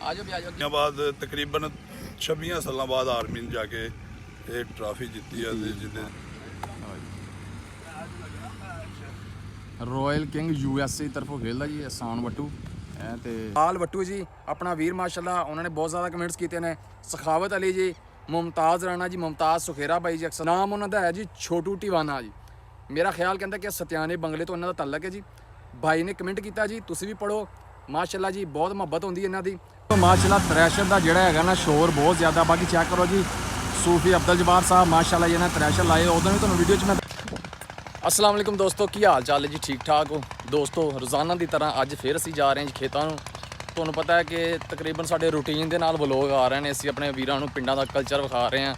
ਆਜੋ ਵੀ ਆਜੋ। ਬਾਅਦ ਤਕਰੀਬਨ 26 ਸਾਲਾਂ ਬਾਅਦ ਆਰਮੀ ਨੇ ਜਾ ਕੇ ਇਹ ਟਰਾਫੀ ਜਿੱਤੀ ਆ ਜਿਹਦੇ ਰਾਇਲ ਕਿੰਗ USA ਤਰਫੋਂ ਖੇਲਦਾ ਜੀ ਅਹਿਸਾਨ ਵੱਟੂ ਤੇ ਲਾਲ ਵੱਟੂ ਜੀ ਆਪਣਾ ਵੀਰ ਮਾਸ਼ਾਅੱਲਾ। ਉਹਨਾਂ ਨੇ ਬਹੁਤ ਜ਼ਿਆਦਾ ਕਮੈਂਟਸ ਕੀਤੇ ਨੇ। ਸਖਾਵਤ ਅਲੀ ਜੀ, ਮੁਮਤਾਜ਼ ਰਾਣਾ ਜੀ, ਮੁਮਤਾਜ਼ ਸੁਖੇਰਾ ਬਾਈ ਜੀ, ਅਕਸਰ ਨਾਮ ਉਹਨਾਂ ਦਾ ਹੈ ਜੀ ਛੋਟੂ ਟਿਵਾਨਾ ਜੀ। ਮੇਰਾ ਖਿਆਲ ਕਹਿੰਦਾ ਕਿ ਸਤਿਆਨੇ ਬੰਗਲੇ ਤੋਂ ਇਹਨਾਂ ਦਾ ਤਾਲੁਕ ਹੈ ਜੀ। ਭਾਈ ਨੇ ਕਮੈਂਟ ਕੀਤਾ ਜੀ, ਤੁਸੀਂ ਵੀ ਪੜੋ ਮਾਸ਼ਾਅੱਲਾ ਜੀ। ਬਹੁਤ ਮੁਹੱਬਤ ਹੁੰਦੀ ਇਹਨਾਂ ਦੀ ਮਾਸ਼ਾਅੱਲਾ। ਥ੍ਰੈਸ਼ਰ ਦਾ ਜਿਹੜਾ ਹੈਗਾ ਨਾ ਸ਼ੋਰ ਬਹੁਤ ਜ਼ਿਆਦਾ। ਬਾਕੀ ਚੈੱਕ ਕਰੋ ਜੀ ਸੂਫੀ ਅਬਦੁਲ ਜਬਾਰ ਸਾਹਿਬ ਮਾਸ਼ਾਅੱਲਾ ਜੀ ਨੇ ਥ੍ਰੈਸ਼ਰ ਲਾਏ। ਉਦੋਂ ਵੀ ਤੁਹਾਨੂੰ ਵੀਡੀਓ 'ਚ ਮੈਂ अस्सलाम वालेकुम दोस्तों, की हाल चाल है जी? ठीक ठाक हो दोस्तों? रोज़ाना की तरह अज फिर असी जा रहे हैं जी खेतों में। ਤੁਹਾਨੂੰ ਪਤਾ ਹੈ ਕਿ ਤਕਰੀਬਨ ਸਾਡੇ ਰੂਟੀਨ ਦੇ ਨਾਲ ਵਲੋਗ ਆ ਰਹੇ ਨੇ। ਅਸੀਂ ਆਪਣੇ ਵੀਰਾਂ ਨੂੰ ਪਿੰਡਾਂ ਦਾ ਕਲਚਰ ਵਿਖਾ ਰਹੇ ਹਾਂ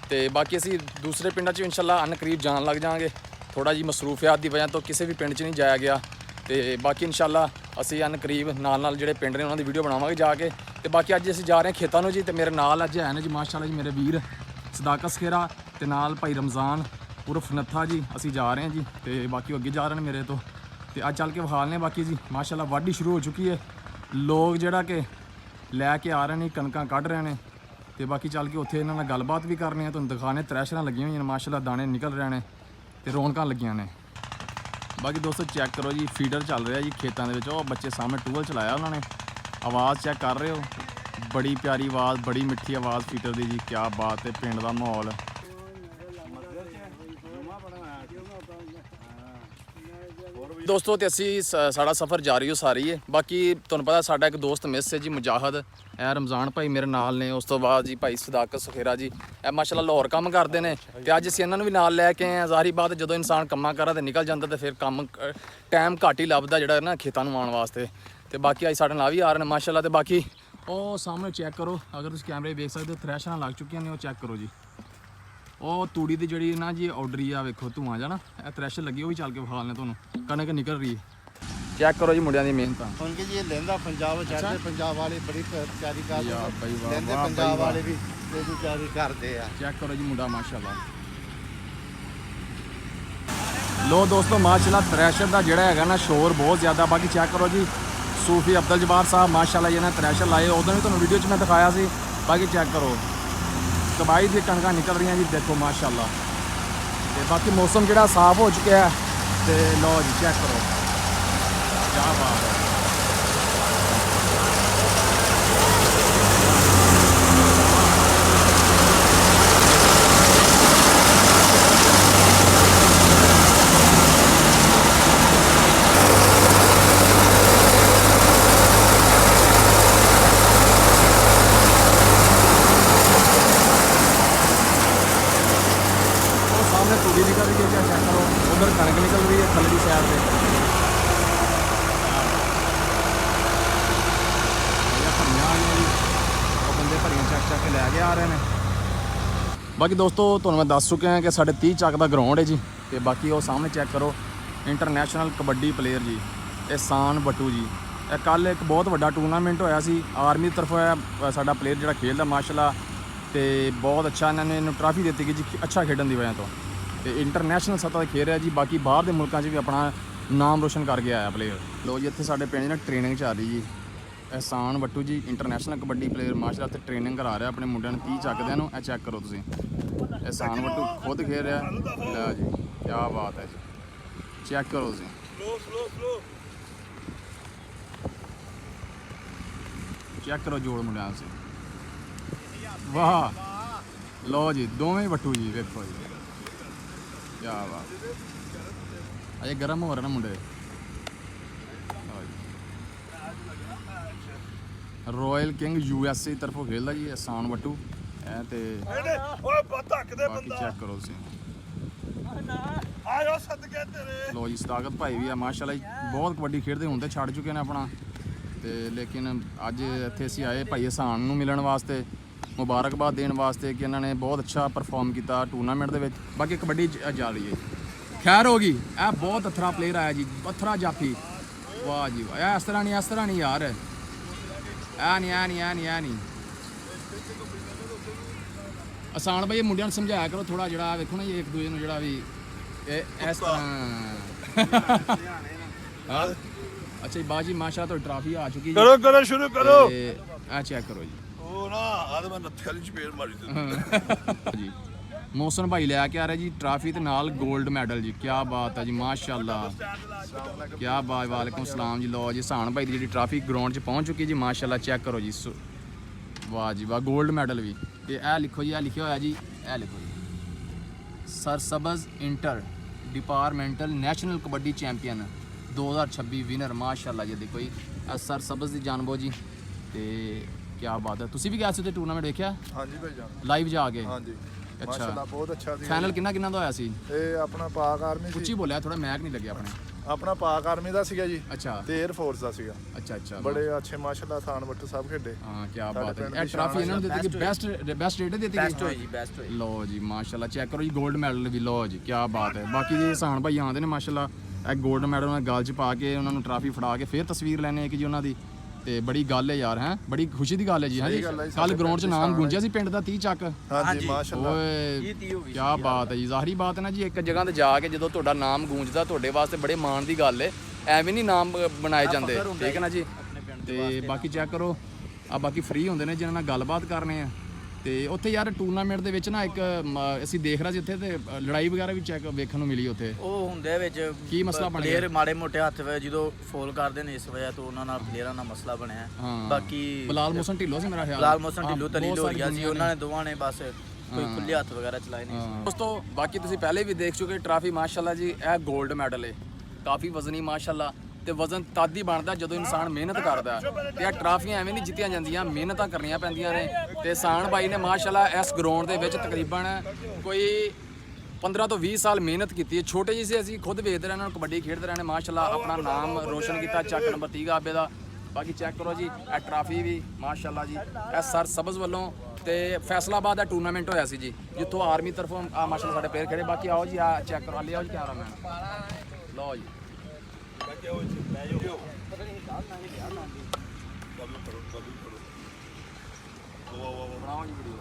ਤੇ ਬਾਕੀ ਅਸੀਂ ਦੂਸਰੇ ਪਿੰਡਾਂ 'ਚ ਇਨਸ਼ਾਅੱਲਾ ਅਨਕਰੀਬ ਜਾਣ ਲੱਗ ਜਾਵਾਂਗੇ। ਥੋੜਾ ਜੀ ਮਸਰੂਫੀਅਤ ਦੀ ਵਜ੍ਹਾ ਤੋਂ ਕਿਸੇ ਵੀ ਪਿੰਡ 'ਚ ਨਹੀਂ ਜਾਇਆ ਗਿਆ ਤੇ ਬਾਕੀ ਇਨਸ਼ਾਅੱਲਾ ਅਸੀਂ ਅਨਕਰੀਬ ਨਾਲ ਜਿਹੜੇ ਪਿੰਡ ਨੇ ਉਹਨਾਂ ਦੀ ਵੀਡੀਓ ਬਣਾਵਾਂਗੇ ਜਾ ਕੇ। ਤੇ ਬਾਕੀ ਅੱਜ ਅਸੀਂ ਜਾ ਰਹੇ ਹਾਂ ਖੇਤਾਂ ਨੂੰ ਜੀ। ਤੇ ਮੇਰੇ ਨਾਲ ਅੱਜ ਹੈ ਨੇ ਜੀ ਮਾਸ਼ਾਅੱਲਾ ਜੀ ਮੇਰੇ ਵੀਰ ਸਦਾਕਤ ਸਖੇਰਾ ਤੇ ਨਾਲ ਭਾਈ ਰਮਜ਼ਾਨ ਉਰਫ ਨੱਥਾ ਜੀ। ਅਸੀਂ ਜਾ ਰਹੇ ਹਾਂ ਜੀ ਤੇ ਬਾਕੀ ਅੱਗੇ ਜਾ ਰਹੇ ਨੇ ਮੇਰੇ ਤੋਂ ਤੇ ਅੱਜ ਚੱਲ ਕੇ ਵਿਖਾਲ ਨੇ। ਬਾਕੀ ਜੀ ਮਾਸ਼ਾਅੱਲਾ ਵਾਢੀ ਸ਼ੁਰੂ ਹੋ ਚੁੱਕੀ ਹੈ। ਲੋਕ ਜਿਹੜਾ ਕਿ ਲੈ ਕੇ ਆ ਰਹੇ ਨੇ, ਕਣਕਾਂ ਕੱਢ ਰਹੇ ਨੇ ਤੇ ਬਾਕੀ ਚੱਲ ਕੇ ਉੱਥੇ ਇਹਨਾਂ ਨਾਲ ਗੱਲਬਾਤ ਵੀ ਕਰਨੀ ਹੈ। ਤੁਹਾਨੂੰ ਦਿਖਾਣੇ ਥ੍ਰੈਸ਼ਰਾਂ ਲੱਗੀਆਂ ਹੋਈਆਂ ਨੇ ਮਾਸ਼ਾਅੱਲਾ, ਦਾਣੇ ਨਿਕਲ ਰਹੇ ਨੇ ਤੇ ਰੌਣਕਾਂ ਲੱਗੀਆਂ ਨੇ। ਬਾਕੀ ਦੋਸਤੋ ਚੈੱਕ ਕਰੋ ਜੀ ਫੀਡਰ ਚੱਲ ਰਿਹਾ ਜੀ ਖੇਤਾਂ ਦੇ ਵਿੱਚ। ਉਹ ਬੱਚੇ ਸਾਹਮਣੇ ਟੂਬਲ ਚਲਾਇਆ ਉਹਨਾਂ ਨੇ। ਆਵਾਜ਼ ਚੈੱਕ ਕਰ ਰਹੇ ਹੋ, ਬੜੀ ਪਿਆਰੀ ਆਵਾਜ਼, ਬੜੀ ਮਿੱਠੀ ਆਵਾਜ਼ ਫੀਡਰ ਦੀ ਜੀ। ਕਿਆ ਬਾਤ ਹੈ। ਪਿੰਡ ਦਾ ਮਾਹੌਲ ਦੋਸਤੋ ਤੇ ਅਸੀਂ ਸਾਡਾ ਸਫ਼ਰ ਜਾਰੀ ਹੋ ਸਾਰੀ ਹੈ। ਬਾਕੀ ਤੁਹਾਨੂੰ ਪਤਾ ਸਾਡਾ ਇੱਕ ਦੋਸਤ ਮਿਸ ਹੈ ਜੀ ਮੁਜਾਹਦ, ਇਹ ਰਮਜ਼ਾਨ ਭਾਈ ਮੇਰੇ ਨਾਲ ਨੇ। ਉਸ ਤੋਂ ਬਾਅਦ ਜੀ ਭਾਈ ਸਦਾਕਤ ਸੁਖੇਰਾ ਜੀ, ਇਹ ਮਾਸ਼ਾਅੱਲਾ ਲਾਹੌਰ ਕੰਮ ਕਰਦੇ ਨੇ ਤੇ ਅੱਜ ਅਸੀਂ ਇਹਨਾਂ ਨੂੰ ਵੀ ਨਾਲ ਲੈ ਕੇ ਆਏ ਹਾਂ। ਜ਼ਾਹਰੀ ਬਾਤ ਜਦੋਂ ਇਨਸਾਨ ਕੰਮਾਂ ਕਰਾਂ ਤੇ ਨਿਕਲ ਜਾਂਦਾ ਤੇ ਫਿਰ ਕੰਮ ਟਾਈਮ ਘੱਟ ਹੀ ਲੱਭਦਾ ਜਿਹੜਾ ਨਾ ਖੇਤਾਂ ਨੂੰ ਆਉਣ ਵਾਸਤੇ। ਤੇ ਬਾਕੀ ਅੱਜ ਸਾਡੇ ਨਾਲ ਵੀ ਆ ਰਹੇ ਨੇ ਮਾਸ਼ਾਅੱਲਾ। ਤੇ ਬਾਕੀ ਉਹ ਸਾਹਮਣੇ ਚੈੱਕ ਕਰੋ, ਅਗਰ ਤੁਸੀਂ ਕੈਮਰੇ ਵੇਖ ਸਕਦੇ ਹੋ ਥ੍ਰੈਸ਼ਰਾਂ ਲੱਗ ਚੁੱਕੀਆਂ ਨੇ। ਉਹ ਚੈੱਕ ਕਰੋ ਜੀ, ਉਹ ਤੂੜੀ ਦੀ ਜਿਹੜੀ ਨਾ ਜੀ ਆਰਡਰੀ ਆ, ਵੇਖੋ ਧੂਆਂ ਜਾਂ ਨਾ ਇਹ ਥ੍ਰੈਸ਼ਰ ਲੱਗੀ ਉਹ ਵੀ ਚੱਲ ਕੇ ਵਿਖਾਲ ਨੇ ਤੁਹਾਨੂੰ। ਕਣਕ ਨਿਕਲ ਰਹੀ ਹੈ, ਚੈੱਕ ਕਰੋ ਜੀ ਮੁੰਡਿਆਂ ਦੀ ਮਿਹਨਤਾਂ। ਹੁਣ ਕਿ ਜੀ ਲਹਿੰਦਾ ਪੰਜਾਬ ਚੜ੍ਹਦੇ ਪੰਜਾਬ ਵਾਲੇ ਬੜੀ ਤਿਆਰੀ ਕਰਦੇ ਆ। ਲਹਿੰਦੇ ਪੰਜਾਬ ਵਾਲੇ ਵੀ ਇਹਦੀ ਤਿਆਰੀ ਕਰਦੇ ਆ। ਚੈੱਕ ਕਰੋ ਜੀ ਮੁੰਡਾ ਮਾਸ਼ਾਅੱਲਾ। ਲੋ ਦੋਸਤੋ ਮਾਸ਼ਾਅੱਲਾ ਥ੍ਰੈਸ਼ਰ ਦਾ ਜਿਹੜਾ ਹੈਗਾ ਨਾ ਸ਼ੋਰ ਬਹੁਤ ਜ਼ਿਆਦਾ। ਬਾਕੀ ਚੈੱਕ ਕਰੋ ਜੀ ਸੂਫੀ ਅਬਦੁਲ ਜਬਾਰ ਸਾਹਿਬ ਮਾਸ਼ਾਅੱਲਾ ਜੀ ਨੇ ਥ੍ਰੈਸ਼ਰ ਲਾਏ। ਉਦੋਂ ਵੀ ਤੁਹਾਨੂੰ ਵੀਡੀਓ 'ਚ ਮੈਂ ਦਿਖਾਇਆ ਸੀ। ਬਾਕੀ ਚੈੱਕ ਕਰੋ ਤਬਾਈ ਦੀ ਕਣਕਾਂ ਨਿਕਲ ਰਹੀਆਂ ਜੀ ਦੇਖੋ ਮਾਸ਼ਾਅੱਲਾ। ਤੇ ਬਾਕੀ ਮੌਸਮ ਜਿਹੜਾ ਸਾਫ਼ ਹੋ ਚੁੱਕਿਆ ਹੈ ਤੇ ਲਓ ਜੀ ਚੈੱਕ ਕਰੋ ਕਿਆ ਬਾਤ ਹੈ। ਤੂੜੀ ਨਿਕਲ ਰਹੀ ਹੈ, ਚੈੱਕ ਕਰੋ ਉਧਰ ਕਣਕ ਨਿਕਲ ਰਹੀ ਹੈ ਥੱਲੇ ਦੀ ਸਾਈਡ ਤੇ। ਭਰੀਆਂ ਆਈਆਂ ਜੀ, ਉਹ ਬੰਦੇ ਭਰੀਆਂ ਚੱਕ ਕੇ ਲੈ ਕੇ ਆ ਰਹੇ ਨੇ। ਬਾਕੀ ਦੋਸਤੋ ਤੁਹਾਨੂੰ ਮੈਂ ਦੱਸ ਚੁੱਕਿਆ ਕਿ ਸਾਡੇ 30 ਚੱਕ ਦਾ ਗਰਾਊਂਡ ਹੈ ਜੀ। ਤੇ ਬਾਕੀ ਉਹ ਸਾਹਮਣੇ ਚੈੱਕ ਕਰੋ ਇੰਟਰਨੈਸ਼ਨਲ ਕਬੱਡੀ ਪਲੇਅਰ ਜੀ ਅਹਿਸਾਨ ਵੱਟੂ ਜੀ। ਇਹ ਕੱਲ੍ਹ ਇੱਕ ਬਹੁਤ ਵੱਡਾ ਟੂਰਨਾਮੈਂਟ ਹੋਇਆ ਸੀ ਆਰਮੀ ਦੀ ਤਰਫੋਂ। ਸਾਡਾ ਪਲੇਅਰ ਜਿਹੜਾ ਖੇਡਦਾ ਮਾਸ਼ਾਅੱਲਾ ਤੇ ਬਹੁਤ ਅੱਛਾ ਇਹਨਾਂ ਨੇ ਇਹਨੂੰ ਟਰਾਫੀ ਦਿੱਤੀ ਗਈ ਜੀ ਅੱਛਾ ਖੇਡਣ ਦੀ ਵਜ੍ਹਾ ਤੋਂ। ਤੇ ਇੰਟਰਨੈਸ਼ਨਲ ਸਤ੍ਹਾ 'ਤੇ ਖੇਡ ਰਿਹਾ ਜੀ। ਬਾਕੀ ਬਾਹਰ ਦੇ ਮੁਲਕਾਂ 'ਚ ਵੀ ਆਪਣਾ ਨਾਮ ਰੋਸ਼ਨ ਕਰਕੇ ਆਇਆ ਪਲੇਅਰ। ਲੋ ਜੀ ਇੱਥੇ ਸਾਡੇ ਪਿੰਡ ਨਾਲ ਟ੍ਰੇਨਿੰਗ ਚੱਲ ਰਹੀ ਜੀ। ਅਹਿਸਾਨ ਵੱਟੂ ਜੀ ਇੰਟਰਨੈਸ਼ਨਲ ਕਬੱਡੀ ਪਲੇਅਰ ਮਾਸ਼ਾਅੱਲਾ ਤੇ ਟ੍ਰੇਨਿੰਗ ਕਰਾ ਰਿਹਾ ਆਪਣੇ ਮੁੰਡਿਆਂ ਨੂੰ 30 ਚੱਕਦਿਆਂ ਨੂੰ। ਇਹ ਚੈੱਕ ਕਰੋ ਤੁਸੀਂ ਅਹਿਸਾਨ ਵੱਟੂ ਖੁਦ ਖੇਡ ਰਿਹਾ। ਲੈ ਜੀ ਕਿਆ ਬਾਤ ਹੈ ਜੀ, ਚੈੱਕ ਕਰੋ ਤੁਸੀਂ। ਚੈੱਕ ਕਰੋ ਜੋੜ ਮੁੰਡਿਆਂ से। ਵਾਹ ਲੋ ਜੀ ਦੋਵੇਂ ਵੱਟੂ ਜੀ ਵੇਖੋ ਜੀ ਕਿਆ ਬਾਤ। ਅਜੇ ਗਰਮ ਹੋ ਰਹੇ ਨੇ ਮੁੰਡੇ। ਰਾਇਲ ਕਿੰਗ USA ਤਰਫੋਂ ਖੇਲਦਾ ਜੀ ਅਹਿਸਾਨ ਵੱਟੂ ਇਹ ਤੇ ਬਾਕੀ ਚੈੱਕ ਕਰੋ ਤੁਸੀਂ। ਲੋ ਜੀ ਸਦਾਕਤ ਭਾਈ ਵੀ ਆ ਮਾਸ਼ਾਅੱਲਾ ਜੀ, ਬਹੁਤ ਕਬੱਡੀ ਖੇਡਦੇ ਹੁਣ ਤੇ ਛੱਡ ਚੁੱਕੇ ਨੇ ਆਪਣਾ ਤੇ ਲੇਕਿਨ ਅੱਜ ਇੱਥੇ ਅਸੀਂ ਆਏ ਭਾਈ ਅਹਿਸਾਨ ਨੂੰ ਮਿਲਣ ਵਾਸਤੇ, ਮੁਬਾਰਕਬਾਦ ਦੇਣ ਵਾਸਤੇ ਕਿ ਇਹਨਾਂ ਨੇ ਬਹੁਤ ਅੱਛਾ ਪਰਫਾਰਮ ਕੀਤਾ ਟੂਰਨਾਮੈਂਟ ਦੇ ਵਿੱਚ। ਬਾਕੀ ਕਬੱਡੀ ਜਾ ਰਹੀ ਹੈ ਖੈਰ ਹੋ ਗਈ। ਇਹ ਬਹੁਤ ਅਥਰਾ ਪਲੇਅਰ ਆਇਆ ਜੀ, ਅਥਰਾ ਜਾਫੀ। ਵਾਹ ਜੀ ਵਾਹ, ਇਸ ਤਰ੍ਹਾਂ ਨਹੀਂ ਯਾਰ, ਐ ਨਹੀਂ ਆਸਾਨ ਭਾਈ ਮੁੰਡਿਆਂ ਨੂੰ ਸਮਝਾਇਆ ਕਰੋ ਥੋੜਾ ਜਿਹੜਾ ਵੇਖੋ ਨਾ ਜੀ ਇੱਕ ਦੂਜੇ ਨੂੰ ਜਿਹੜਾ ਵੀ ਇਸ ਤਰ੍ਹਾਂ ਹਾਂ ਅੱਛਾ ਜੀ ਬਾਜੀ ਮਾਸ਼ਾਅੱਲਾ ਤੁਹਾਡੀ ਟਰਾਫੀ ਆ ਚੁੱਕੀ ਜੀ ਕਰੋ ਸ਼ੁਰੂ ਕਰੋ ਤੇ ਆ ਚੈੱਕ ਕਰੋ ਜੀ ਉਹ ਨਾ ਆਦ ਮੈਂ ਨੱਥੇ ਵਾਲੀ ਚਪੇੜ ਮਾਰੀ ਦਿੱਤੀ ਜੀ ਮੋਹਸਨ ਭਾਈ ਲੈ ਕੇ ਆ ਰਿਹਾ ਜੀ ਟਰਾਫੀ ਤੇ ਨਾਲ 골ਡ ਮੈਡਲ ਜੀ ਕੀ ਬਾਤ ਹੈ ਜੀ ਮਾਸ਼ਾਅੱਲਾ ਕੀ ਬਾਤ ਵਾਲੇਕੁਮ ਸਲਾਮ ਜੀ ਲੋ ਜੀ ਸਾਨ ਭਾਈ ਦੀ ਜਿਹੜੀ ਟਰਾਫੀ ਗਰਾਊਂਡ 'ਚ ਪਹੁੰਚ ਚੁੱਕੀ ਜੀ ਮਾਸ਼ਾਅੱਲਾ ਚੈੱਕ ਕਰੋ ਜੀ ਵਾਹ ਜੀ ਵਾਹ 골ਡ ਮੈਡਲ ਵੀ ਤੇ ਇਹ ਲਿਖੋ ਜੀ ਇਹ ਲਿਖਿਆ ਹੋਇਆ ਜੀ ਇਹ ਲਿਖੋ ਜੀ ਸਰ ਸਬਜ਼ inter departmental national kabaddi champion 2026 winner ਮਾਸ਼ਾਅੱਲਾ ਜੀ ਦੇਖੋ ਜੀ ਇਹ ਸਰ ਸਬਜ਼ ਦੀ ਜਾਨਬੋ ਜੀ ਤੇ ਕੀ ਬਾਤ ਹੈ ਤੁਸੀਂ ਵੀ ਗਏ ਸੀ ਤੇ ਟੂਰਨਾਮੈਂਟ ਵੇਖਿਆ ਹਾਂਜੀ ਭਾਈ ਜਾਨ ਲਾਈਵ ਜਾ ਕੇ ਹਾਂਜੀ ਅੱਛਾ ਮਾਸ਼ਾਅੱਲਾ ਬਹੁਤ ਅੱਛਾ ਸੀ ਫਾਈਨਲ ਕਿੰਨਾ ਦਾ ਹੋਇਆ ਸੀ ਇਹ ਆਪਣਾ ਪਾਕ ਆਰਮੀ ਉੱਚੀ ਸੀ ਬੋਲਿਆ ਥੋੜਾ ਮੈਕ ਨਹੀਂ ਲੱਗਿਆ ਆਪਣੇ ਆਪਣਾ ਪਾਕ ਆਰਮੀ ਦਾ ਸੀਗਾ ਜੀ ਅੱਛਾ ਤੇ 에ਅਰ ਫੋਰਸ ਦਾ ਸੀਗਾ ਅੱਛਾ ਬੜੇ ਅੱਛੇ ਮਾਸ਼ਾਅੱਲਾ ਥਾਨ ਵੱਟੂ ਸਭ ਖੇਡੇ ਹਾਂ ਕੀ ਬਾਤ ਹੈ ਪਿੰਡ ਇਹ ਦੀ ਟਰਾਫੀ ਇਹਨਾਂ ਨੂੰ ਦਿੱਤੀ ਗਈ ਬੈਸਟ ਰੇਟ ਦਿੱਤੀ ਗਈ ਬੈਸਟ ਹੋਈ ਜੀ ਬੈਸਟ ਹੋਈ ਲਓ ਜੀ ਮਾਸ਼ਾਅੱਲਾ ਚੈੱਕ ਕਰੋ ਜੀ 골ਡ ਮੈਡਲ ਵੀ ਲਓ ਜੀ ਕੀ ਬਾਤ ਹੈ ਬਾਕੀ ਜੀ ਹਸਾਨ ਭਾਈ ਆਉਂਦੇ ਨੇ ਮਾਸ਼ਾਅੱਲਾ ਇਹ 골ਡ ਮੈਡਲ ਉਹਨਾਂ ਗਲ 'ਚ ਪਾ ਕੇ ਉਹਨਾਂ ਨੂੰ ਟਰਾਫੀ ਫੜਾ ਕੇ ਫਿਰ ਤਸਵੀਰ ਲੈਣੇ ਇੱਕ ਜੀ ਉਹਨਾਂ ਦੀ ਤੇ ਬੜੀ ਗੱਲ ਹੈ ਯਾਰ ਹੈ ਬੜੀ ਖੁਸ਼ੀ ਦੀ ਗੱਲ ਹੈ ਜੀ ਹਾਂਜੀ ਕੱਲ ਗਰਾਊਂਡ 'ਚ ਨਾਮ ਗੂੰਜਿਆ ਸੀ ਪਿੰਡ ਦਾ 30 ਚੱਕ ਹਾਂਜੀ ਮਾਸ਼ਾਅੱਲਾ ਓਏ ਕੀ ਬਾਤ ਹੈ ਜੀ ਜ਼ਾਹਰੀ ਬਾਤ ਹੈ ਨਾ ਜੀ ਇੱਕ ਜਗ੍ਹਾ ਤੇ ਜਾ ਕੇ ਜਦੋਂ ਤੁਹਾਡਾ ਨਾਮ ਗੂੰਜਦਾ ਤੁਹਾਡੇ ਵਾਸਤੇ ਬੜੇ ਮਾਣ ਦੀ ਗੱਲ ਹੈ ਐਵੇਂ ਨਹੀਂ ਨਾਮ ਬਣਾਏ ਜਾਂਦੇ ਠੀਕ ਹੈ ਨਾ ਜੀ ਤੇ ਬਾਕੀ ਚੈੱਕ ਕਰੋ ਆ ਬਾਕੀ ਫ੍ਰੀ ਹੁੰਦੇ ਨੇ ਜਿਹਨਾਂ ਨਾਲ ਗੱਲਬਾਤ ਕਰਨੇ ਆ ਤੇ ਉੱਥੇ ਯਾਰ ਟੂਰਨਾਮੈਂਟ ਦੇ ਵਿੱਚ ਨਾ ਇੱਕ ਅਸੀਂ ਦੇਖ ਰਹੇ ਸੀ ਉੱਥੇ ਤੇ ਲੜਾਈ ਵਗੈਰਾ ਵੀ ਚੈੱਕ ਵੇਖਣ ਨੂੰ ਮਿਲੀ ਉੱਥੇ ਉਹ ਹੁੰਦੇ ਵਿੱਚ ਕੀ ਮਸਲਾ ਬਣਿਆ? ਪਲੇਅਰ ਮਾੜੇ ਮੋਟੇ ਹੱਥ ਵਿੱਚ ਜਦੋਂ ਫੋਲ ਕਰਦੇ ਨੇ ਇਸ ਵਜ੍ਹਾ ਤੋਂ ਉਹਨਾਂ ਨਾਲ ਪਲੇਅਰਾਂ ਨਾਲ ਮਸਲਾ ਬਣਿਆ ਹਾਂ। ਬਾਕੀ ਬਲਾਲ ਮੋਹਸਨ ਢਿੱਲੋਂ ਸੀ ਮੇਰਾ ਖਿਆਲ ਲਾਲ ਮੋਸਨ ਹਾਂ, ਢਿੱਲੋਂ ਤਲੀ ਬਹੁਤ ਸਾਰੀ ਲੋਰੀਆ ਸੀ ਦੁਨੀਆ ਉਹਨਾਂ ਨੇ ਦੋਵਾਂ ਨੇ ਬਸ ਕੋਈ ਖੁੱਲੇ ਹੱਥ ਵਗੈਰਾ ਚਲਾਏ ਨਹੀਂ ਸੀ। ਦੋਸਤੋ ਬਾਕੀ ਤੁਸੀਂ ਪਹਿਲੇ ਵੀ ਦੇਖ ਚੁੱਕੇ ਟਰਾਫੀ ਮਾਸ਼ਾਅੱਲਾ ਜੀ ਇਹ 골ਡ ਮੈਡਲ ਹੈ ਕਾਫੀ ਵਜ਼ਨੀ ਮਾਸ਼ਾਅੱਲਾ ਤੇ ਵਜ਼ਨ ਤਦ ਹੀ ਬਣਦਾ ਜਦੋਂ ਇਨਸਾਨ ਮਿਹਨਤ ਕਰਦਾ ਤੇ ਇਹ ਟਰਾਫੀਆਂ ਐਵੇਂ ਨਹੀਂ ਜਿੱਤੀਆਂ ਜਾਂਦੀਆਂ ਮਿਹਨਤਾਂ ਕਰਨੀਆਂ ਪੈਂਦੀਆਂ ਨੇ ਤੇ ਸਾਨ ਬਾਈ ਨੇ ਮਾਸ਼ਾਅੱਲਾ ਇਸ ਗਰਾਊਂਡ ਦੇ ਵਿੱਚ ਤਕਰੀਬਨ ਕੋਈ 15 ਤੋਂ 20 ਸਾਲ ਮਿਹਨਤ ਕੀਤੀ ਹੈ ਛੋਟੇ ਜਿਹੇ ਸੀ ਅਸੀਂ ਖੁਦ ਵੇਖਦੇ ਰਹੇ ਇਹਨਾਂ ਨੂੰ ਕਬੱਡੀ ਖੇਡਦੇ ਰਹੇ ਨੇ ਮਾਸ਼ਾਅੱਲਾ ਆਪਣਾ ਨਾਮ ਰੋਸ਼ਨ ਕੀਤਾ ਚੱਕ ਨੰਬਰ 30 ਗਾਬੇ ਦਾ ਬਾਕੀ ਚੈੱਕ ਕਰੋ ਜੀ ਇਹ ਟਰਾਫੀ ਵੀ ਮਾਸ਼ਾਅੱਲਾ ਜੀ ਇਹ ਸਰ ਸਬਜ਼ ਵੱਲੋਂ ਤੇ ਫੈਸਲਾਬਾਦ ਦਾ ਟੂਰਨਾਮੈਂਟ ਹੋਇਆ ਸੀ ਜੀ ਜਿੱਥੋਂ ਆਰਮੀ ਤਰਫੋਂ ਆ ਮਾਸ਼ਾਅੱਲਾ ਸਾਡੇ ਪਲੇਅਰ ਖੇਡੇ ਬਾਕੀ ਆਓ ਜੀ ਆ ਚੈੱਕ ਕਰੋ ਲਿਆਓ ਜੀ ਕੈਮਰਾਮੈਨ ਲਓ ਜੀ ਬਣਾਓ ਜੀ ਵੀਡੀਓ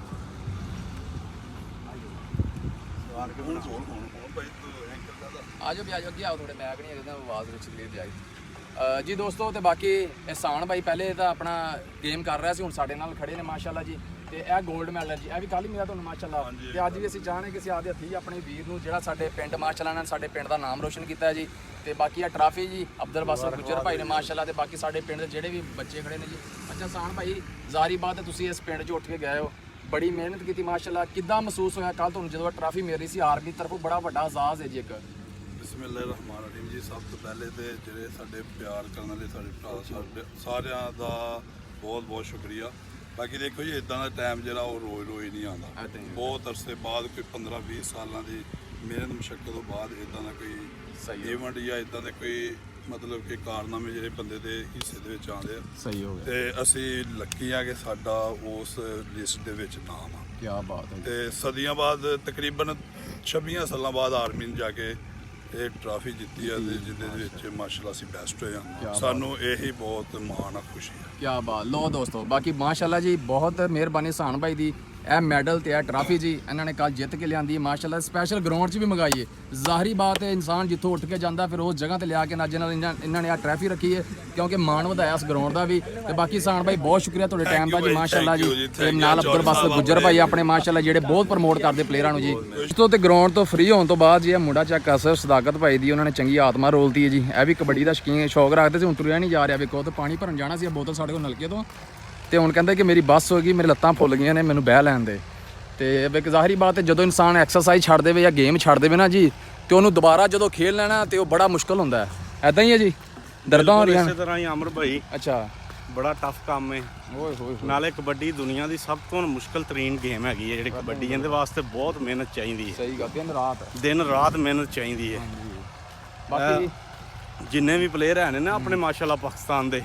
ਆਜੋ ਵੀ ਆਜੋ ਅੱਗੇ ਆਓ ਥੋੜੇ ਮੈਕ ਨਹੀਂ ਹੈਗੇ ਆਵਾਜ਼ ਵਿੱਚ ਕਲੀਅਰ ਜਾਏਗੀ ਜੀ ਦੋਸਤੋ ਤੇ ਬਾਕੀ ਇਹਸਾਨ ਭਾਈ ਪਹਿਲੇ ਤਾਂ ਆਪਣਾ ਗੇਮ ਕਰ ਰਿਹਾ ਸੀ ਹੁਣ ਸਾਡੇ ਨਾਲ ਖੜੇ ਨੇ ਮਾਸ਼ਾਅੱਲਾ ਜੀ ਤੇ ਇਹ 골ਡ ਮੈਡਲ ਜੀ ਇਹ ਵੀ ਕੱਲ ਹੀ ਮਿਲਿਆ ਤੁਹਾਨੂੰ ਮਾਸ਼ਾਅੱਲਾ ਤੇ ਅੱਜ ਵੀ ਅਸੀਂ ਚਾਹਣੇ ਕਿ ਅਸੀਂ ਆਪਦੇ ਹੱਥੀਂ ਆਪਣੇ ਵੀਰ ਨੂੰ ਜਿਹੜਾ ਸਾਡੇ ਪਿੰਡ ਮਾਸ਼ਾਅੱਲਾ ਨੇ ਸਾਡੇ ਪਿੰਡ ਦਾ ਨਾਮ ਰੋਸ਼ਨ ਕੀਤਾ ਹੈ ਜੀ ਤੇ ਬਾਕੀ ਇਹ ਟਰਾਫੀ ਜੀ ਅਬਦੁਲ ਬਾਸਰ ਗੁੱਜਰ ਭਾਈ ਨੇ ਮਾਸ਼ਾਅੱਲਾ ਤੇ ਬਾਕੀ ਸਾਡੇ ਪਿੰਡ ਦੇ ਜਿਹੜੇ ਵੀ ਬੱਚੇ ਖੜੇ ਨੇ ਜੀ ਅੱਛਾ ਸਾਨ ਭਾਈ ਜ਼ਾਰੀ ਬਾਤ ਹੈ ਤੁਸੀਂ ਇਸ ਪਿੰਡ 'ਚ ਉੱਠ ਕੇ ਗਏ ਹੋ ਬੜੀ ਮਿਹਨਤ ਕੀਤੀ ਮਾਸ਼ਾਅੱਲਾ ਕਿੱਦਾਂ ਮਹਿਸੂਸ ਹੋਇਆ ਕੱਲ ਤੁਹਾਨੂੰ ਜਦੋਂ ਟਰਾਫੀ ਮਿਲ ਰਹੀ ਸੀ ਆਰਮੀ ਤਰਫੋਂ ਬੜਾ ਵੱਡਾ ਆਜ਼ਾਜ਼ ਹੈ ਜੀ ਇੱਕ ਬਿਸਮਿਲ੍ਲਾਹਿਰਰਹਿਮਾਨਿਰਰਹੀਮ ਜੀ ਸਭ ਤੋਂ ਪਹਿਲੇ ਤੇ ਜਿਹੜੇ ਸਾਡੇ ਪਿਆਰ ਕਰਨ ਵਾਲੇ ਸਾਡੇ ਭਰਾ ਸਾਡੇ ਸਾਰਿਆਂ ਦਾ ਬਹੁਤ ਬਹੁਤ ਸ਼ੁਕਰੀਆ ਬਾਕੀ ਦੇਖੋ ਜੀ ਇਦਾਂ ਦਾ ਟਾਈਮ ਜਿਹੜਾ ਉਹ ਰੋਜ਼ ਨਹੀਂ ਆਉਂਦਾ ਬਹੁਤ ਅਰਸੇ ਬਾਅਦ ਕੋਈ 15-20 ਸਾਲਾਂ ਦੀ ਮਿਹਨਤ ਮੁਸ਼ੱਕਤ ਤੋਂ ਬਾਅਦ ਇਦਾਂ ਦਾ ਕੋਈ ਇਵੈਂਟ ਜਾਂ ਇਦਾਂ ਦੇ ਕੋਈ ਮਤਲਬ ਕਿ ਕਾਰਨਾਮੇ ਜਿਹੜੇ ਬੰਦੇ ਦੇ ਹਿੱਸੇ ਦੇ ਵਿੱਚ ਆਉਂਦੇ ਆ ਸਹੀ ਹੋ ਗਿਆ ਤੇ ਅਸੀਂ ਲੱਕੀ ਆ ਕਿ ਸਾਡਾ ਉਸ ਲਿਸਟ ਦੇ ਵਿੱਚ ਨਾਮ ਆ ਕੀ ਬਾਤ ਹੈ ਤੇ ਸਦੀਆਂ ਬਾਅਦ ਤਕਰੀਬਨ 26 ਸਾਲਾਂ ਬਾਅਦ ਆਰਮੀ ਨੇ ਜਾ ਕੇ ਇਹ ਟਰਾਫੀ ਜਿੱਤੀ ਹੈ ਤੇ ਜਿਹਦੇ ਵਿੱਚ ਮਾਸ਼ਾਅੱਲਾ ਅਸੀਂ ਬੈਸਟ ਹੋਏ ਹਾਂ ਸਾਨੂੰ ਇਹੀ ਬਹੁਤ ਮਾਣ ਆ ਖੁਸ਼ੀ ਹੈ ਕੀ ਬਾਤ ਲੋ ਦੋਸਤੋ ਬਾਕੀ ਮਾਸ਼ਾਅੱਲਾ ਜੀ ਬਹੁਤ ਮਿਹਰਬਾਨੀ ਸਾਨ ਭਾਈ ਦੀ ਇਹ ਮੈਡਲ ਤੇ ਇਹ ਟਰਾਫੀ ਜੀ ਇਹਨਾਂ ਨੇ ਕੱਲ ਜਿੱਤ ਕੇ ਲਿਆਂਦੀ ਮਾਸ਼ਾਅੱਲਾ ਸਪੈਸ਼ਲ ਗਰਾਊਂਡ 'ਚ ਵੀ ਮੰਗਾਈ ਹੈ ਜ਼ਾਹਰੀ ਬਾਤ ਹੈ ਇਨਸਾਨ ਜਿੱਥੋਂ ਉੱਠ ਕੇ ਜਾਂਦਾ ਫਿਰ ਉਸ ਜਗ੍ਹਾ ਤੇ ਲਿਆ ਕੇ ਨੱਜ ਨਾਲ ਇਹਨਾਂ ਨੇ ਆ ਟਰਾਫੀ ਰੱਖੀ ਹੈ ਕਿਉਂਕਿ ਮਾਣ ਵਧਾਇਆ ਇਸ ਗਰਾਊਂਡ ਦਾ ਵੀ ਤੇ ਬਾਕੀ ਸਾਨ ਭਾਈ ਬਹੁਤ ਸ਼ੁਕਰੀਆ ਤੁਹਾਡੇ ਟਾਈਮ ਦਾ ਜੀ ਮਾਸ਼ਾਅੱਲਾ ਜੀ ਤੇ ਨਾਲ ਅਬਦੁਲ ਬਾਸਰ ਗੁੱਜਰ ਭਾਈ ਆਪਣੇ ਮਾਸ਼ਾਅੱਲਾ ਜਿਹੜੇ ਬਹੁਤ ਪ੍ਰਮੋਟ ਕਰਦੇ ਪਲੇਅਰਾਂ ਨੂੰ ਜੀ ਉਸ ਤੋਂ ਤੇ ਗਰਾਊਂਡ ਤੋਂ ਫ੍ਰੀ ਹੋਣ ਤੋਂ ਬਾਅਦ ਜੀ ਇਹ ਮੁੰਡਾ ਚੱਕ ਅਸਰ ਸਦਾਕਤ ਭਾਈ ਦੀ ਉਹਨਾਂ ਨੇ ਚੰਗੀ ਆਤਮਾ ਰੋਲਤੀ ਹੈ ਜੀ ਇਹ ਵੀ ਕਬੱਡੀ ਦਾ ਸ਼ੌਕੀਨ ਸ਼ੌਕ ਰੱਖਦੇ ਸੀ ਹੁਣ ਤੁਰਿਆ ਨਹੀਂ ਜਾ ਰਿਹਾ ਵੇਖੋ ਤੇ ਪਾਣੀ ਭਰਨ ਜਾਣਾ ਸੀ ਬੋਤਲ ਸਾਡੇ ਕੋਲ ਨਲਕੇ ਤੋਂ ਤੇ ਹੁਣ ਕਹਿੰਦੇ ਕਿ ਮੇਰੀ ਬੱਸ ਹੋ ਗਈ ਮੇਰੀ ਲੱਤਾਂ ਫੁੱਲ ਗਈਆਂ ਨੇ ਮੈਨੂੰ ਬਹਿ ਲੈਣ ਦੇ ਤੇ ਇੱਕ ਜ਼ਾਹਰੀ ਬਾਤ ਹੈ ਜਦੋਂ ਇਨਸਾਨ ਐਕਸਰਸਾਈਜ਼ ਛੱਡ ਦੇਵੇ ਜਾਂ ਗੇਮ ਛੱਡ ਦੇਵੇ ਨਾ ਜੀ ਤੇ ਉਹਨੂੰ ਦੁਬਾਰਾ ਜਦੋਂ ਖੇਡ ਲੈਣਾ ਤੇ ਉਹ ਬੜਾ ਮੁਸ਼ਕਲ ਹੁੰਦਾ ਹੈ ਐਦਾਂ ਹੀ ਹੈ ਜੀ ਦਰਦਾਂ ਹੋ ਰਹੀਆਂ ਇਸੇ ਤਰ੍ਹਾਂ ਹੀ ਅਮਰ ਭਾਈ ਅੱਛਾ ਬੜਾ ਟਫ ਕੰਮ ਹੈ ਓਏ ਹੋਏ ਨਾਲੇ ਕਬੱਡੀ ਦੁਨੀਆ ਦੀ ਸਭ ਤੋਂ ਮੁਸ਼ਕਲ ਤਰੀਨ ਗੇਮ ਹੈਗੀ ਹੈ ਜਿਹੜੀ ਕਬੱਡੀ ਇਹਦੇ ਵਾਸਤੇ ਬਹੁਤ ਮਿਹਨਤ ਚਾਹੀਦੀ ਹੈ ਸਹੀ ਗੱਲ ਦਿਨ ਰਾਤ ਮਿਹਨਤ ਚਾਹੀਦੀ ਹੈ ਬਾਕੀ ਜਿੰਨੇ ਵੀ ਪਲੇਅਰ ਹੈ ਨੇ ਨਾ ਆਪਣੇ ਮਾਸ਼ਾਅੱਲਾ ਪਾਕਿਸਤਾਨ ਦੇ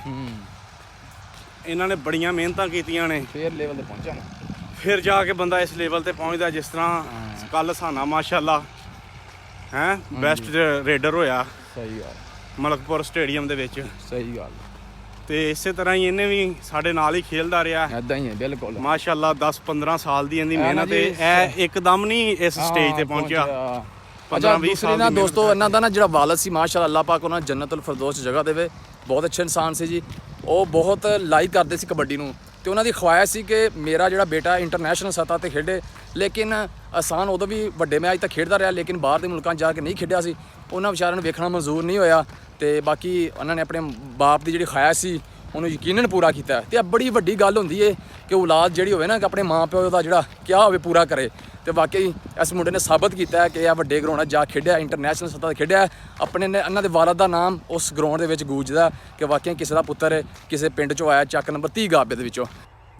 ਇਹਨਾਂ ਨੇ ਬੜੀਆਂ ਮਿਹਨਤਾਂ ਕੀਤੀਆਂ ਨੇ ਫੇਰ ਲੈਵਲ ਤੇ ਪਹੁੰਚਾ ਨਾ ਫਿਰ ਜਾ ਕੇ ਬੰਦਾ ਇਸ ਲੈਵਲ ਤੇ ਪਹੁੰਚਦਾ ਜਿਸ ਤਰ੍ਹਾਂ ਕੱਲ ਸਾਨਾ ਮਾਸ਼ਾਅੱਲਾ ਹੈ ਬੈਸਟ ਰੇਡਰ ਹੋਇਆ ਸਹੀ ਗੱਲ ਮਲਕਪੁਰ ਸਟੇਡੀਅਮ ਦੇ ਵਿੱਚ ਸਹੀ ਗੱਲ ਤੇ ਇਸੇ ਤਰ੍ਹਾਂ ਹੀ ਇਹਨੇ ਵੀ ਸਾਡੇ ਨਾਲ ਹੀ ਖੇਲਦਾ ਰਿਹਾ ਐਦਾਂ ਹੀ ਹੈ ਬਿਲਕੁਲ ਮਾਸ਼ਾਅੱਲਾ 10-15 ਸਾਲ ਦੀ ਇਹਦੀ ਮਿਹਨਤ ਹੈ ਇਹ ਇੱਕਦਮ ਨਹੀਂ ਇਸ ਸਟੇਜ ਤੇ ਪਹੁੰਚਿਆ 15-20 ਸਾਲ ਨਾ ਦੀ ਦੋਸਤੋ ਇਹਨਾਂ ਦਾ ਨਾ ਜਿਹੜਾ ਵਾਲਦ ਸੀ ਮਾਸ਼ਾਅੱਲਾ ਅੱਲਾਹ ਪਾਕ ਉਹਨਾਂ ਨੂੰ ਜੰਨਤੁਲ ਫਿਰਦੌਸ ਜਗ੍ਹਾ ਦੇਵੇ, ਬਹੁਤ ਅੱਛੇ ਇਨਸਾਨ ਸੀ ਜੀ। ਉਹ ਬਹੁਤ ਲਾਈਕ ਕਰਦੇ ਸੀ ਕਬੱਡੀ ਨੂੰ ਤੇ ਉਹਨਾਂ ਦੀ ਖਵਾਇਸ਼ ਸੀ ਕਿ ਮੇਰਾ ਜਿਹੜਾ ਬੇਟਾ ਇੰਟਰਨੈਸ਼ਨਲ ਸਤ੍ਹਾ ਤੇ ਖੇਡੇ। ਲੇਕਿਨ ਆਸਾਨ ਉਦੋਂ ਵੀ ਵੱਡੇ ਮੈਚ ਤੱਕ ਖੇਡਦਾ ਰਿਹਾ, ਲੇਕਿਨ ਬਾਹਰ ਦੇ ਮੁਲਕਾਂ 'ਚ ਜਾ ਕੇ ਨਹੀਂ ਖੇਡਿਆ ਸੀ। ਉਹਨਾਂ ਵਿਚਾਰਿਆਂ ਨੂੰ ਵੇਖਣਾ ਮਨਜ਼ੂਰ ਨਹੀਂ ਹੋਇਆ ਤੇ ਬਾਕੀ ਉਹਨਾਂ ਨੇ ਆਪਣੇ ਬਾਪ ਦੀ ਜਿਹੜੀ ਖਵਾਇਸ਼ ਸੀ ਉਹਨੂੰ ਯਕੀਨਨ ਪੂਰਾ ਕੀਤਾ। ਤੇ ਇਹ ਬੜੀ ਵੱਡੀ ਗੱਲ ਹੁੰਦੀ ਏ ਕਿ ਔਲਾਦ ਜਿਹੜੀ ਹੋਵੇ ਨਾ ਕਿ ਆਪਣੇ ਮਾਂ ਪਿਓ ਦਾ ਜਿਹੜਾ ਕਿਹਾ ਹੋਵੇ ਪੂਰਾ ਕਰੇ। ਤੇ ਵਾਕਈ ਇਸ ਮੁੰਡੇ ਨੇ ਸਾਬਤ ਕੀਤਾ ਕਿ ਇਹ ਵੱਡੇ ਗਰਾਊਂਡ 'ਚ ਜਾ ਖੇਡਿਆ, ਇੰਟਰਨੈਸ਼ਨਲ ਸਤ੍ਹਾ ਤੇ ਖੇਡਿਆ। ਆਪਣੇ ਨੇ ਇਹਨਾਂ ਦੇ ਵਾਲਦ ਦਾ ਨਾਮ ਉਸ ਗਰਾਊਂਡ ਦੇ ਵਿੱਚ ਗੂੰਜਦਾ ਕਿ ਵਾਕਈ ਕਿਸੇ ਦਾ ਪੁੱਤਰ ਕਿਸੇ ਪਿੰਡ 'ਚੋਂ ਆਇਆ, ਚੱਕ ਨੰਬਰ 30 ਗਾਬੇ ਦੇ ਵਿੱਚੋਂ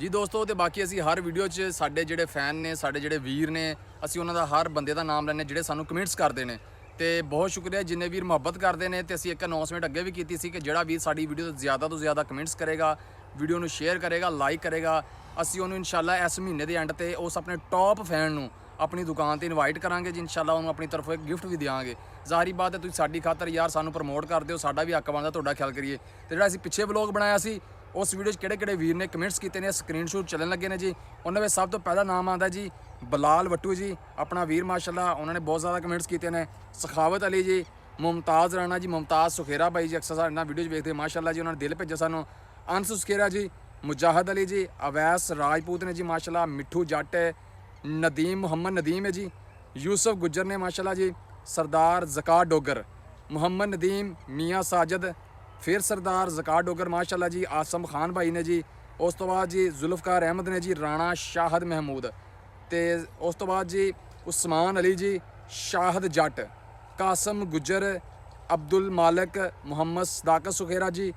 ਜੀ ਦੋਸਤੋ। ਤੇ ਬਾਕੀ ਅਸੀਂ ਹਰ ਵੀਡੀਓ 'ਚ ਸਾਡੇ ਜਿਹੜੇ ਫੈਨ ਨੇ, ਸਾਡੇ ਜਿਹੜੇ ਵੀਰ ਨੇ, ਅਸੀਂ ਉਹਨਾਂ ਦਾ ਹਰ ਬੰਦੇ ਦਾ ਨਾਮ ਲੈਂਦੇ ਜਿਹੜੇ ਸਾਨੂੰ ਕਮੈਂਟਸ ਕਰਦੇ ਨੇ। ਤੇ ਬਹੁਤ ਸ਼ੁਕਰੀਆ ਜਿੰਨੇ ਵੀਰ ਮੁਹੱਬਤ ਕਰਦੇ ਨੇ। ਤੇ ਅਸੀਂ ਇੱਕ ਅਨਾਉਂਸਮੈਂਟ ਅੱਗੇ ਵੀ ਕੀਤੀ ਸੀ ਕਿ ਜਿਹੜਾ ਵੀਰ ਸਾਡੀ ਵੀਡੀਓ ਤੋਂ ਜ਼ਿਆਦਾ ਕਮੈਂਟਸ ਕਰੇਗਾ, ਵੀਡੀਓ ਨੂੰ ਸ਼ੇਅਰ ਕਰੇਗਾ, ਲਾਈਕ ਕਰੇਗਾ, ਅਸੀਂ ਉਹਨੂੰ ਇਨਸ਼ਾਅੱਲਾ ਇਸ ਮਹੀਨੇ ਦੇ ਐਂਡ ਤੇ ਉਸ ਆਪਣੇ ਟੌਪ ਫੈਨ ਨੂੰ ਆਪਣੀ ਦੁਕਾਨ ਤੇ ਇਨਵਾਈਟ ਕਰਾਂਗੇ ਜੀ। ਇਨਸ਼ਾਅੱਲਾ ਉਹਨੂੰ ਆਪਣੀ ਤਰਫੋਂ ਇੱਕ ਗਿਫਟ ਵੀ ਦਿਆਂਗੇ। ਜ਼ਾਹਰੀ ਬਾਤ ਹੈ ਤੁਸੀਂ ਸਾਡੀ ਖਾਤਰ ਯਾਰ ਸਾਨੂੰ ਪ੍ਰਮੋਟ ਕਰਦੇ ਹੋ, ਸਾਡਾ ਵੀ ਹੱਕ ਬਣਦਾ ਤੁਹਾਡਾ ਖਿਆਲ ਕਰੀਏ। ਤੇ ਜਿਹੜਾ ਅਸੀਂ ਪਿੱਛੇ ਵਲੌਗ ਬਣਾਇਆ ਸੀ ਉਸ ਵੀਡੀਓ 'ਚ ਕਿਹੜੇ ਵੀਰ ਨੇ ਕਮੈਂਟਸ ਕੀਤੇ ਨੇ, ਸਕਰੀਨਸ਼ਾਟ ਚੱਲਣ ਲੱਗੇ ਨੇ ਜੀ। ਉਹਨਾਂ ਵਿੱਚ ਸਭ ਤੋਂ ਪਹਿਲਾ ਨਾਮ ਆਉਂਦਾ ਜੀ ਬਲਾਲ ਵੱਟੂ ਜੀ, ਆਪਣਾ ਵੀਰ ਮਾਸ਼ਾਅੱਲਾ, ਉਹਨਾਂ ਨੇ ਬਹੁਤ ਜ਼ਿਆਦਾ ਕਮੈਂਟਸ ਕੀਤੇ ਨੇ। ਸਖਾਵਤ ਅਲੀ ਜੀ, ਮੁਮਤਾਜ਼ ਰਾਣਾ ਜੀ, ਮੁਮਤਾਜ਼ ਸੁਖੇਰਾ ਬਾਈ ਜੀ ਅਕਸਰ ਸਾਡੇ ਨਾਲ ਵੀਡੀਓ 'ਚ ਵੇਖਦੇ ਮਾਸ਼ਾਅੱਲਾ ਜੀ, ਉਹਨਾਂ ਨੇ ਦਿਲ ਭੇਜਿਆ ਸਾਨੂੰ। ਅੰਸ ਸੁਖੇਰਾ ਜੀ, ਮੁਜਾਹਦ ਅਲੀ ਜੀ, ਅਵੈਸ ਰਾਜਪੂਤ ਨੇ ਜੀ ਮਾਸ਼ਾਅੱਲਾ, ਮਿੱਠੂ ਜੱਟ, ਨਦੀਮ ਮੁਹੰਮਦ ਨਦੀਮ ਹੈ ਜੀ, ਯੂਸਫ ਗੁੱਜਰ ਨੇ ਮਾਸ਼ਾਅੱਲਾ ਜੀ, ਸਰਦਾਰ ਜ਼ਕਾਰ ਡੋਗਰ, ਮੁਹੰਮਦ ਨਦੀਮ, ਮੀਆਂ ਸਾਜਦ, ਫਿਰ ਸਰਦਾਰ ਜ਼ਕਾਰ ਡੋਗਰ ਮਾਸ਼ਾਅੱਲਾ ਜੀ, ਆਸਮ ਖਾਨ ਭਾਈ ਨੇ ਜੀ। ਉਸ ਤੋਂ ਬਾਅਦ ਜੀ ਜ਼ੁਲਫਕਾਰ ਅਹਿਮਦ ਨੇ ਜੀ, ਰਾਣਾ ਸ਼ਾਹਦ ਮਹਿਮੂਦ, ਤੇ ਉਸ ਤੋਂ ਬਾਅਦ ਜੀ ਉਸਮਾਨ ਅਲੀ ਜੀ, ਸ਼ਾਹਦ ਜੱਟ, ਕਾਸਮ ਗੁੱਜਰ, ਅਬਦੁਲ ਮਾਲਕ, ਮੁਹੰਮਦ ਸਦਾਕਤ ਸੁਖੇਰਾ ਜੀ,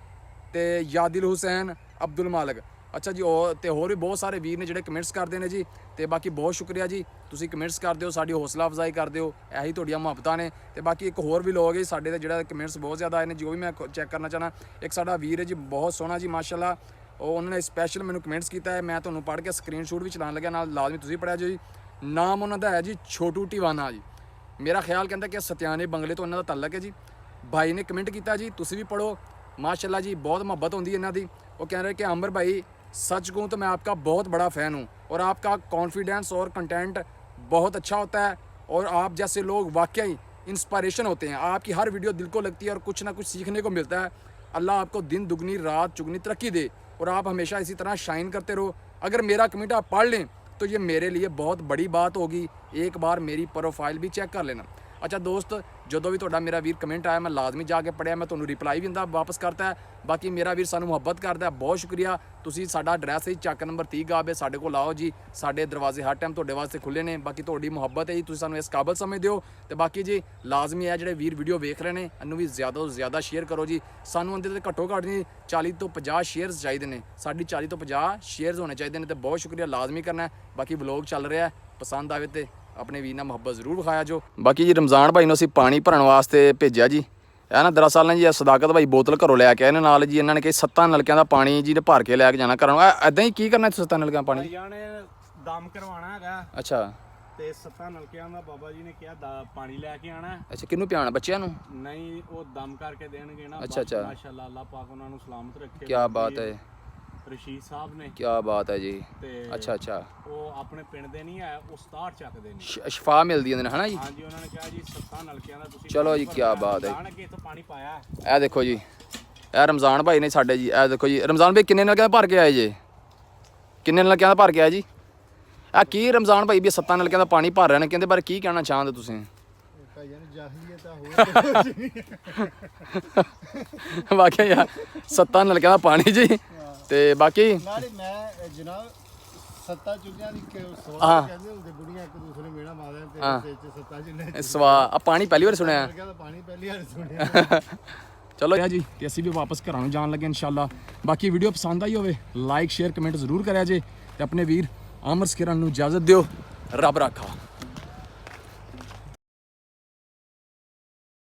ਤੇ ਯਾਦਿਲ ਹੁਸੈਨ, ਅਬਦੁਲ ਮਾਲਕ। ਅੱਛਾ ਜੀ, ਤੇ ਹੋਰ ਵੀ ਬਹੁਤ ਸਾਰੇ ਵੀਰ ਨੇ ਜਿਹੜੇ ਕਮੈਂਟਸ ਕਰਦੇ ਨੇ ਜੀ। ਤੇ ਬਾਕੀ ਬਹੁਤ ਸ਼ੁਕਰੀਆ ਜੀ, ਤੁਸੀਂ ਕਮੈਂਟਸ ਕਰਦੇ ਹੋ, ਸਾਡੀ ਹੌਸਲਾ ਅਫਜ਼ਾਈ ਕਰਦੇ ਹੋ, ਇਹੀ ਤੁਹਾਡੀਆਂ ਮੁਹੱਬਤਾਂ ਨੇ। ਤੇ ਬਾਕੀ ਇੱਕ ਹੋਰ ਵੀ ਲੋਕ ਹੈ ਸਾਡੇ ਦੇ ਜਿਹੜਾ ਕਮੈਂਟਸ ਬਹੁਤ ਜ਼ਿਆਦਾ ਆਏ ਨੇ, ਜੋ ਵੀ ਮੈਂ ਚੈੱਕ ਕਰਨਾ ਚਾਹਣਾ। ਇੱਕ ਸਾਡਾ ਵੀਰ ਹੈ ਜੀ ਬਹੁਤ ਸੋਹਣਾ ਜੀ ਮਾਸ਼ਾਅੱਲਾ, ਉਹਨਾਂ ਨੇ ਸਪੈਸ਼ਲ ਮੈਨੂੰ ਕਮੈਂਟਸ ਕੀਤਾ ਹੈ, ਮੈਂ ਤੁਹਾਨੂੰ ਪੜ੍ਹ ਕੇ ਸਕਰੀਨਸ਼ਾਟ ਵੀ ਚਲਾਉਣ ਲੱਗਿਆ, ਨਾਲ ਲਾਜ਼ਮੀ ਤੁਸੀਂ ਪੜ੍ਹਿਆ ਜੀ। ਨਾਮ ਉਹਨਾਂ ਦਾ ਹੈ ਜੀ ਛੋਟੂ ਟਿਵਾਨਾ ਜੀ, ਮੇਰਾ ਖਿਆਲ ਕਹਿੰਦਾ ਕਿ ਸਤਿਆਨੇ ਬੰਗਲੇ ਤੋਂ ਇਹਨਾਂ ਦਾ ਤਾਲਕ ਹੈ ਜੀ। ਭਾਈ ਨੇ ਕਮੈਂਟ ਕੀਤਾ ਜੀ, ਤੁਸੀਂ ਵੀ ਪੜ੍ਹੋ माशाल्लाह जी, बहुत मोहब्बत होती है इन्हों की। वो कह रहे हैं कि अमर भाई सच कहूँ तो मैं आपका बहुत बड़ा फ़ैन हूँ और आपका कॉन्फिडेंस और कंटेंट बहुत अच्छा होता है और आप जैसे लोग वाकई इंस्पायरेशन होते हैं। आपकी हर वीडियो दिल को लगती है और कुछ ना कुछ सीखने को मिलता है। अल्लाह आपको दिन दुगनी रात चुगनी तरक्की दे और आप हमेशा इसी तरह शाइन करते रहो। अगर मेरा कमेंट आप पढ़ लें तो ये मेरे लिए बहुत बड़ी बात होगी। एक बार मेरी प्रोफाइल भी चेक कर लेना। अच्छा दोस्त, जो भी तुहाडा मेरा वीर कमेंट आया मैं लाजमी जाके पढ़िया, मैं तुहानूं रिप्लाई भी वापस करता है। बाकी मेरा वीर सानूं मुहब्बत करता है, बहुत शुक्रिया। तुसीं साडा एड्रैस है चक नंबर 30 गाबे, साडे कोल आओ जी, साडे दरवाजे हर टाइम तुहाडे वास्ते खुले ने। बाकी तुहाडी मुहब्बत है जी, तुसीं सानूं इस काबल समझदे हो। ते बाकी जी लाजमी है जिहड़े वीर वीडियो वेख रहे ने इनूं भी ज़्यादा तो ज़्यादा शेयर करो जी। सानूं अंदर ते घट्टो घट्ट नहीं 40 तो 50 शेयर्स चाहिए ने, साडी 40 तो 50 शेयर्स होने चाहिए ने। तो बहुत शुक्रिया, लाजमी करना है। बाकी व्लॉग चल रहा है, पसंद आवे तो अपने वीर नाल मुहब्बत जरूर विखाया जो। बाकी जी रमज़ान भाई नूं असीं पानी भरन वास्ते भेजिया जी। है ना, दरअसल ना जी सदाकत भाई बोतल घरों लैके आए नाल जी। इन्होंने कहा 7 नलकिਆਂ ਦਾ ਪਾਣੀ ਜੀ ਨੇ ਭਰ ਕੇ ਲੈ ਕੇ ਜਾਣਾ ਘਰੋਂ। ਐਦਾਂ ਹੀ ਕੀ ਕਰਨਾ 7 ਨਲਕਿਆਂ ਦਾ ਪਾਣੀ? ਭਾਈਆਂ ਨੇ ਦਮ ਕਰਵਾਉਣਾ ਹੈਗਾ। ਅੱਛਾ, ਤੇ 7 ਨਲਕਿਆਂ ਦਾ ਬਾਬਾ ਜੀ ਨੇ ਕਿਹਾ ਪਾਣੀ ਲੈ ਕੇ ਆਣਾ। ਅੱਛਾ, ਕਿਹਨੂੰ ਪਿਆਣਾ? ਬੱਚਿਆਂ ਨੂੰ? ਨਹੀਂ, ਉਹ ਦਮ ਕਰਕੇ ਦੇਣਗੇ ਨਾ। ਅੱਛਾ ਅੱਛਾ, ਮਾਸ਼ਾਅੱਲਾ, ਅੱਲਾਹ ਪਾਕ ਉਹਨਾਂ ਨੂੰ ਸਲਾਮਤ ਰੱਖੇ। ਕੀ ਬਾਤ ਹੈ, ਰਸ਼ੀਦ ਸਾਹਿਬ ਨੇ। ਕੀ ਬਾਤ ਹੈ ਜੀ। ਤੇ ਅੱਛਾ ਅੱਛਾ, ਉਹ ਆਪਣੇ ਪਿੰਡ ਦੇ ਨਹੀਂ ਹੈ, ਉਹ 67 ਚੱਕਦੇ ਨੇ। ਸ਼ਿਫਾ ਮਿਲਦੀ ਹੈ ਨਾ ਜੀ। ਹਾਂਜੀ, ਉਹਨਾਂ ਨੇ ਕਿਹਾ ਜੀ 7 ਨਲਕਿਆਂ ਦਾ ਤੁਸੀਂ ਚਲੋ ਜੀ, ਕੀ ਬਾਤ ਹੈ। ਅੱਗੇ ਇੱਥੋਂ ਪਾਣੀ ਪਾਇਆ। ਇਹ ਦੇਖੋ ਜੀ, ਇਹ ਰਮਜ਼ਾਨ ਭਾਈ ਨੇ ਸਾਡੇ ਜੀ। ਇਹ ਦੇਖੋ ਜੀ, ਰਮਜ਼ਾਨ ਭਾਈ ਕਿੰਨੇ ਨਲਕਿਆਂ ਦਾ ਭਰ ਕੇ ਆਏ ਜੀ? ਕਿੰਨੇ ਨਲਕਿਆਂ ਦਾ ਭਰ ਕੇ ਆਏ ਜੀ? ਆ ਕੀ ਰਮਜ਼ਾਨ ਭਾਈ ਵੀ 7 ਨਲਕਿਆਂ ਦਾ ਪਾਣੀ ਭਰ ਰਹੇ ਨੇ, ਕਹਿੰਦੇ ਬਾਰੇ ਕੀ ਕਹਿਣਾ ਚਾਹੁੰਦੇ ਤੁਸੀਂ? ਵਾਕਿਆ ਯਾਰ 7 ਨਲਕਿਆਂ ਦਾ ਪਾਣੀ ਜੀ। ਤੇ ਬਾਕੀ ਨਾਲੇ ਮੈਂ ਜਨਾਬ 7 ਚੁੱਲ੍ਹਿਆਂ ਦੀ 16 ਕਹਿੰਦੇ ਹੁੰਦੇ ਬੁੜੀਆਂ ਇੱਕ ਦੂਸਰੇ ਨੂੰ ਮੇਣਾ ਮਾਰਦੇ ਤੇ ਵਿੱਚ 7 ਜਿੰਨੇ ਸਵਾ ਆ ਪਾਣੀ ਪਹਿਲੀ ਵਾਰ ਸੁਣਿਆ। ਪਾਣੀ ਪਹਿਲੀ ਵਾਰ ਸੁਣਿਆ। ਚਲੋ ਜੀ, ਤੇ ਅਸੀਂ ਵੀ ਵਾਪਸ ਘਰਾਂ ਨੂੰ ਜਾਣ ਲੱਗੇ ਇਨਸ਼ਾਅੱਲਾ। ਬਾਕੀ ਵੀਡੀਓ ਪਸੰਦ ਆਈ ਹੋਵੇ ਲਾਈਕ ਸ਼ੇਅਰ ਕਮੈਂਟ ਜ਼ਰੂਰ ਕਰਿਆ ਜੇ ਤੇ ਆਪਣੇ ਵੀਰ ਆਮਰ ਸਕਰਾਂ ਨੂੰ ਇਜਾਜ਼ਤ ਦਿਓ। ਰੱਬ ਰਾਖਾ।